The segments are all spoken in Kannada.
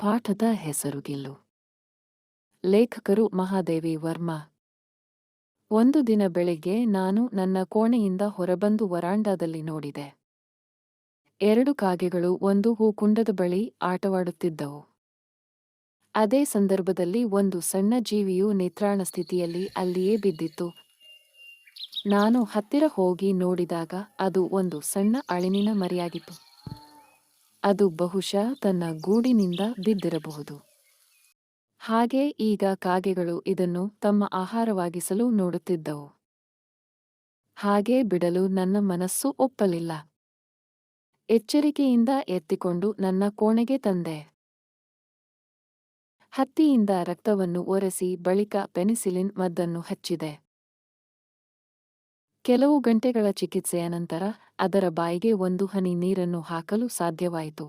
ಪಾಠದ ಹೆಸರು ಗಿಲ್ಲು. ಲೇಖಕರು ಮಹಾದೇವಿ ವರ್ಮಾ. ಒಂದು ದಿನ ಬೆಳಿಗ್ಗೆ ನಾನು ನನ್ನ ಕೋಣೆಯಿಂದ ಹೊರಬಂದು ವರಾಂಡಾದಲ್ಲಿ ನೋಡಿದೆ. 2 ಕಾಗೆಗಳು ಒಂದು ಹೂಕುಂಡದ ಬಳಿ ಆಟವಾಡುತ್ತಿದ್ದವು. ಅದೇ ಸಂದರ್ಭದಲ್ಲಿ ಒಂದು ಸಣ್ಣ ಜೀವಿಯು ನಿತ್ರಾಣ ಸ್ಥಿತಿಯಲ್ಲಿ ಅಲ್ಲಿಯೇ ಬಿದ್ದಿತ್ತು. ನಾನು ಹತ್ತಿರ ಹೋಗಿ ನೋಡಿದಾಗ ಅದು ಒಂದು ಸಣ್ಣ ಅಳಿಲಿನ ಮರಿಯಾಗಿತ್ತು. ಅದು ಬಹುಶಃ ತನ್ನ ಗೂಡಿನಿಂದ ಬಿದ್ದಿರಬಹುದು. ಹಾಗೆ ಈಗ ಕಾಗೆಗಳು ಇದನ್ನು ತಮ್ಮ ಆಹಾರವಾಗಿಸಲು ನೋಡುತ್ತಿದ್ದವು. ಹಾಗೆ ಬಿಡಲು ನನ್ನ ಮನಸ್ಸು ಒಪ್ಪಲಿಲ್ಲ. ಎಚ್ಚರಿಕೆಯಿಂದ ಎತ್ತಿಕೊಂಡು ನನ್ನ ಕೋಣೆಗೆ ತಂದೆ. ಹತ್ತಿಯಿಂದ ರಕ್ತವನ್ನು ಒರೆಸಿ ಬಳಿಕ ಪೆನಿಸಿಲಿನ್ ಮದ್ದನ್ನು ಹಚ್ಚಿದೆ. ಕೆಲವು ಗಂಟೆಗಳ ಚಿಕಿತ್ಸೆಯ ನಂತರ ಅದರ ಬಾಯಿಗೆ ಒಂದು ಹನಿ ನೀರನ್ನು ಹಾಕಲು ಸಾಧ್ಯವಾಯಿತು.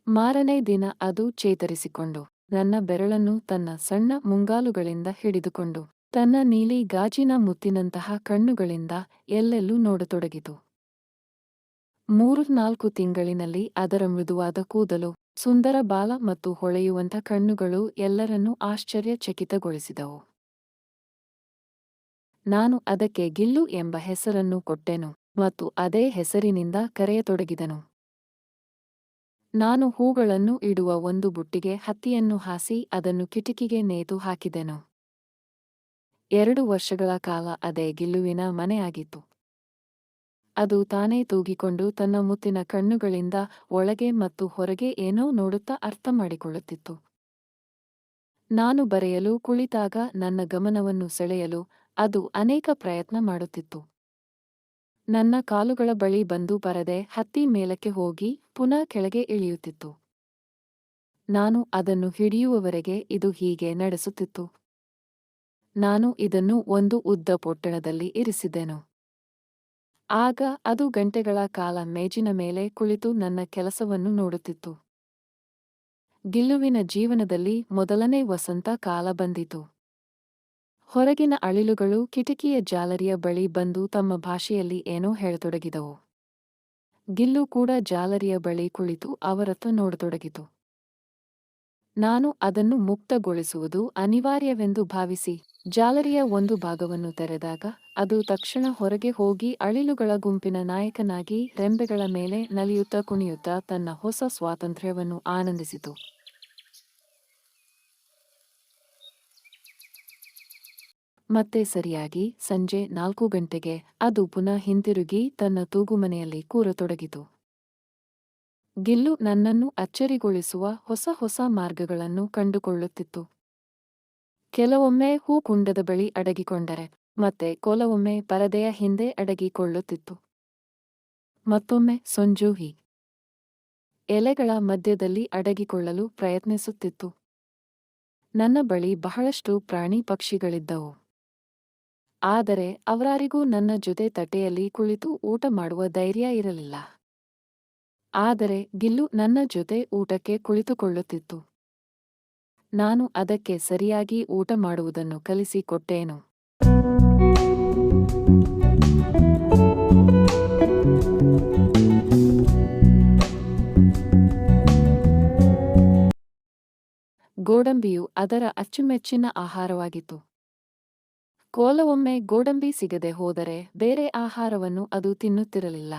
ಮಾರನೇ ದಿನ ಅದು ಚೇತರಿಸಿಕೊಂಡು ನನ್ನ ಬೆರಳನ್ನು ತನ್ನ ಸಣ್ಣ ಮುಂಗಾಲುಗಳಿಂದ ಹಿಡಿದುಕೊಂಡು ತನ್ನ ನೀಲಿ ಗಾಜಿನ ಮುತ್ತಿನಂತಹ ಕಣ್ಣುಗಳಿಂದ ಎಲ್ಲೆಲ್ಲೂ ನೋಡತೊಡಗಿತು. 3-4 ತಿಂಗಳಿನಲ್ಲಿ ಅದರ ಮೃದುವಾದ ಕೂದಲು, ಸುಂದರ ಬಾಲ ಮತ್ತು ಹೊಳೆಯುವಂಥ ಕಣ್ಣುಗಳು ಎಲ್ಲರನ್ನೂ ಆಶ್ಚರ್ಯಚಕಿತಗೊಳಿಸಿದವು. ನಾನು ಅದಕ್ಕೆ ಗಿಲ್ಲು ಎಂಬ ಹೆಸರನ್ನು ಕೊಟ್ಟೆನು ಮತ್ತು ಅದೇ ಹೆಸರಿನಿಂದ ಕರೆಯತೊಡಗಿದನು. ನಾನು ಹೂಗಳನ್ನು ಇಡುವ ಒಂದು ಬುಟ್ಟಿಗೆ ಹತ್ತಿಯನ್ನು ಹಾಸಿ ಅದನ್ನು ಕಿಟಕಿಗೆ ನೇತು ಹಾಕಿದೆನು. 2 ವರ್ಷಗಳ ಕಾಲ ಅದೇ ಗಿಲ್ಲುವಿನ ಮನೆಯಾಗಿತ್ತು. ಅದು ತಾನೇ ತೂಗಿಕೊಂಡು ತನ್ನ ಮುತ್ತಿನ ಕಣ್ಣುಗಳಿಂದ ಒಳಗೆ ಮತ್ತು ಹೊರಗೆ ಏನೋ ನೋಡುತ್ತಾ ಅರ್ಥಮಾಡಿಕೊಳ್ಳುತ್ತಿತ್ತು. ನಾನು ಬರೆಯಲು ಕುಳಿತಾಗ ನನ್ನ ಗಮನವನ್ನು ಸೆಳೆಯಲು ಅದು ಅನೇಕ ಪ್ರಯತ್ನ ಮಾಡುತ್ತಿತ್ತು. ನನ್ನ ಕಾಲುಗಳ ಬಳಿ ಬಂದು ಬರದೆ ಹತ್ತಿ ಮೇಲಕ್ಕೆ ಹೋಗಿ ಪುನಃ ಕೆಳಗೆ ಇಳಿಯುತ್ತಿತ್ತು. ನಾನು ಅದನ್ನು ಹಿಡಿಯುವವರೆಗೆ ಇದು ಹೀಗೆ ನಡೆಸುತ್ತಿತ್ತು. ನಾನು ಇದನ್ನು ಒಂದು ಉದ್ದ ಪೊಟ್ಟಣದಲ್ಲಿ ಇರಿಸಿದೆನು. ಆಗ ಅದು ಗಂಟೆಗಳ ಕಾಲ ಮೇಜಿನ ಮೇಲೆ ಕುಳಿತು ನನ್ನ ಕೆಲಸವನ್ನು ನೋಡುತ್ತಿತ್ತು. ಗಿಲ್ಲುವಿನ ಜೀವನದಲ್ಲಿ ಮೊದಲನೇ ವಸಂತ ಕಾಲ ಬಂದಿತು. ಹೊರಗಿನ ಅಳಿಲುಗಳು ಕಿಟಕಿಯ ಜಾಲರಿಯ ಬಳಿ ಬಂದು ತಮ್ಮ ಭಾಷೆಯಲ್ಲಿ ಏನೋ ಹೇಳತೊಡಗಿದವು. ಗಿಲ್ಲು ಕೂಡ ಜಾಲರಿಯ ಬಳಿ ಕುಳಿತು ಅವರತ್ತ ನೋಡತೊಡಗಿತು. ನಾನು ಅದನ್ನು ಮುಕ್ತಗೊಳಿಸುವುದು ಅನಿವಾರ್ಯವೆಂದು ಭಾವಿಸಿ ಜಾಲರಿಯ ಒಂದು ಭಾಗವನ್ನು ತೆರೆದಾಗ ಅದು ತಕ್ಷಣ ಹೊರಗೆ ಹೋಗಿ ಅಳಿಲುಗಳ ಗುಂಪಿನ ನಾಯಕನಾಗಿ ರೆಂಬೆಗಳ ಮೇಲೆ ನಲಿಯುತ್ತಾ ಕುಣಿಯುತ್ತಾ ತನ್ನ ಹೊಸ ಸ್ವಾತಂತ್ರ್ಯವನ್ನು ಆನಂದಿಸಿತು. ಮತ್ತೆ ಸರಿಯಾಗಿ ಸಂಜೆ 4 ಗಂಟೆಗೆ ಅದು ಪುನಃ ಹಿಂತಿರುಗಿ ತನ್ನ ತೂಗುಮನೆಯಲ್ಲಿ ಕೂರತೊಡಗಿತು. ಗಿಲ್ಲು ನನ್ನನ್ನು ಅಚ್ಚರಿಗೊಳಿಸುವ ಹೊಸ ಹೊಸ ಮಾರ್ಗಗಳನ್ನು ಕಂಡುಕೊಳ್ಳುತ್ತಿತ್ತು. ಕೆಲವೊಮ್ಮೆ ಹೂಕುಂಡದ ಬಳಿ ಅಡಗಿಕೊಂಡರೆ ಮತ್ತೆ ಕೆಲವೊಮ್ಮೆ ಪರದೆಯ ಹಿಂದೆ ಅಡಗಿಕೊಳ್ಳುತ್ತಿತ್ತು. ಮತ್ತೊಮ್ಮೆ ಸೊಂಜೂಹಿ ಎಲೆಗಳ ಮಧ್ಯದಲ್ಲಿ ಅಡಗಿಕೊಳ್ಳಲು ಪ್ರಯತ್ನಿಸುತ್ತಿತ್ತು. ನನ್ನ ಬಳಿ ಬಹಳಷ್ಟು ಪ್ರಾಣಿ ಪಕ್ಷಿಗಳಿದ್ದವು. ಆದರೆ ಅವರಾರಿಗೂ ನನ್ನ ಜೊತೆ ತಟ್ಟೆಯಲ್ಲಿ ಕುಳಿತು ಊಟ ಮಾಡುವ ಧೈರ್ಯ ಇರಲಿಲ್ಲ. ಆದರೆ ಗಿಲ್ಲು ನನ್ನ ಜೊತೆ ಊಟಕ್ಕೆ ಕುಳಿತುಕೊಳ್ಳುತ್ತಿತ್ತು. ನಾನು ಅದಕ್ಕೆ ಸರಿಯಾಗಿ ಊಟ ಮಾಡುವುದನ್ನು ಕಲಿಸಿಕೊಟ್ಟೇನು. ಗೋಡಂಬಿಯು ಅದರ ಅಚ್ಚುಮೆಚ್ಚಿನ ಆಹಾರವಾಗಿತ್ತು. ಕೆಲವೊಮ್ಮೆ ಗೋಡಂಬಿ ಸಿಗದೆ ಹೋದರೆ ಬೇರೆ ಆಹಾರವನ್ನು ಅದು ತಿನ್ನುತ್ತಿರಲಿಲ್ಲ.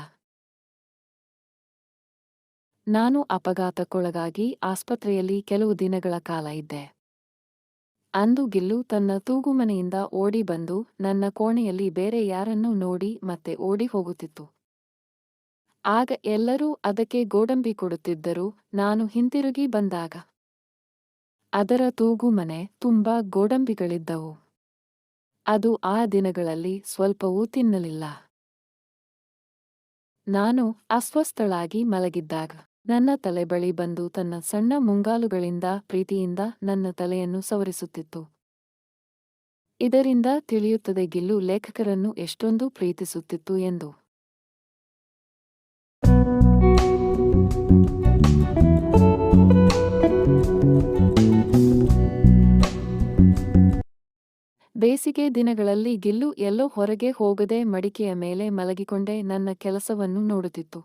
ನಾನು ಅಪಘಾತಕ್ಕೊಳಗಾಗಿ ಆಸ್ಪತ್ರೆಯಲ್ಲಿ ಕೆಲವು ದಿನಗಳ ಕಾಲ ಇದ್ದೆ. ಅಂದು ಗಿಲ್ಲು ತನ್ನ ತೂಗುಮನೆಯಿಂದ ಓಡಿ ಬಂದು ನನ್ನ ಕೋಣೆಯಲ್ಲಿ ಬೇರೆ ಯಾರನ್ನೂ ನೋಡಿ ಮತ್ತೆ ಓಡಿ ಹೋಗುತ್ತಿತ್ತು. ಆಗ ಎಲ್ಲರೂ ಅದಕ್ಕೆ ಗೋಡಂಬಿ ಕೊಡುತ್ತಿದ್ದರು. ನಾನು ಹಿಂತಿರುಗಿ ಬಂದಾಗ ಅದರ ತೂಗುಮನೆ ತುಂಬಾ ಗೋಡಂಬಿಗಳಿದ್ದವು. ಅದು ಆ ದಿನಗಳಲ್ಲಿ ಸ್ವಲ್ಪವೂ ತಿನ್ನಲಿಲ್ಲ. ನಾನು ಅಸ್ವಸ್ಥಳಾಗಿ ಮಲಗಿದ್ದಾಗ ನನ್ನ ತಲೆ ಬಳಿ ಬಂದು ತನ್ನ ಸಣ್ಣ ಮುಂಗಾಲುಗಳಿಂದ ಪ್ರೀತಿಯಿಂದ ನನ್ನ ತಲೆಯನ್ನು ಸವರಿಸುತ್ತಿತ್ತು. ಇದರಿಂದ ತಿಳಿಯುತ್ತದೆ ಗಿಲ್ಲು ಲೇಖಕರನ್ನು ಎಷ್ಟೊಂದು ಪ್ರೀತಿಸುತ್ತಿತ್ತು ಎಂದು. ಬೇಸಿಗೆ ದಿನಗಳಲ್ಲಿ ಗಿಲ್ಲು ಎಲ್ಲೋ ಹೊರಗೆ ಹೋಗದೆ ಮಡಿಕೆಯ ಮೇಲೆ ಮಲಗಿಕೊಂಡೇ ನನ್ನ ಕೆಲಸವನ್ನು ನೋಡುತ್ತಿತ್ತು.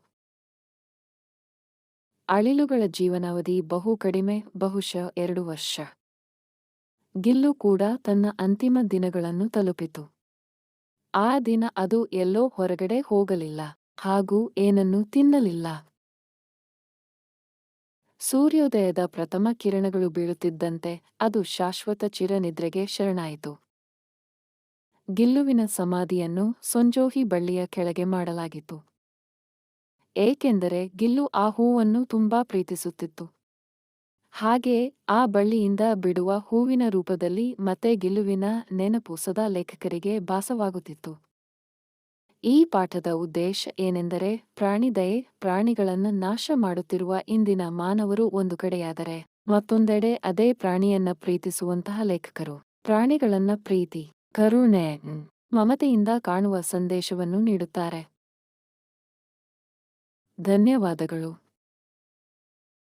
ಅಳಿಲುಗಳ ಜೀವನಾವಧಿ ಬಹು ಕಡಿಮೆ, ಬಹುಶಃ 2 ವರ್ಷ. ಗಿಲ್ಲು ಕೂಡ ತನ್ನ ಅಂತಿಮ ದಿನಗಳನ್ನು ತಲುಪಿತು. ಆ ದಿನ ಅದು ಎಲ್ಲೋ ಹೊರಗಡೆ ಹೋಗಲಿಲ್ಲ, ಹಾಗೂ ಏನನ್ನೂ ತಿನ್ನಲಿಲ್ಲ. ಸೂರ್ಯೋದಯದ ಪ್ರಥಮ ಕಿರಣಗಳು ಬೀಳುತ್ತಿದ್ದಂತೆ ಅದು ಶಾಶ್ವತ ಚಿರನಿದ್ರೆಗೆ ಶರಣಾಯಿತು. ಗಿಲ್ಲುವಿನ ಸಮಾಧಿಯನ್ನು ಸೊಂಜೋಹಿ ಬಳ್ಳಿಯ ಕೆಳಗೆ ಮಾಡಲಾಗಿತ್ತು. ಏಕೆಂದರೆ ಗಿಲ್ಲು ಆ ಹೂವನ್ನು ತುಂಬಾ ಪ್ರೀತಿಸುತ್ತಿತ್ತು. ಹಾಗೆಯೇ ಆ ಬಳ್ಳಿಯಿಂದ ಬಿಡುವ ಹೂವಿನ ರೂಪದಲ್ಲಿ ಮತ್ತೆ ಗಿಲ್ಲುವಿನ ನೆನಪು ಸದಾ ಲೇಖಕರಿಗೆ ಭಾಸವಾಗುತ್ತಿತ್ತು. ಈ ಪಾಠದ ಉದ್ದೇಶ ಏನೆಂದರೆ, ಪ್ರಾಣಿದಯೆ, ಪ್ರಾಣಿಗಳನ್ನು ನಾಶ ಮಾಡುತ್ತಿರುವ ಇಂದಿನ ಮಾನವರು ಒಂದು ಕಡೆಯಾದರೆ, ಮತ್ತೊಂದೆಡೆ ಅದೇ ಪ್ರಾಣಿಯನ್ನ ಪ್ರೀತಿಸುವಂತಹ ಲೇಖಕರು ಪ್ರಾಣಿಗಳನ್ನ ಪ್ರೀತಿ, ಕರುಣೆ, ಮಮತೆಯಿಂದ ಕಾಣುವ ಸಂದೇಶವನ್ನು ನೀಡುತ್ತಾರೆ. ಧನ್ಯವಾದಗಳು.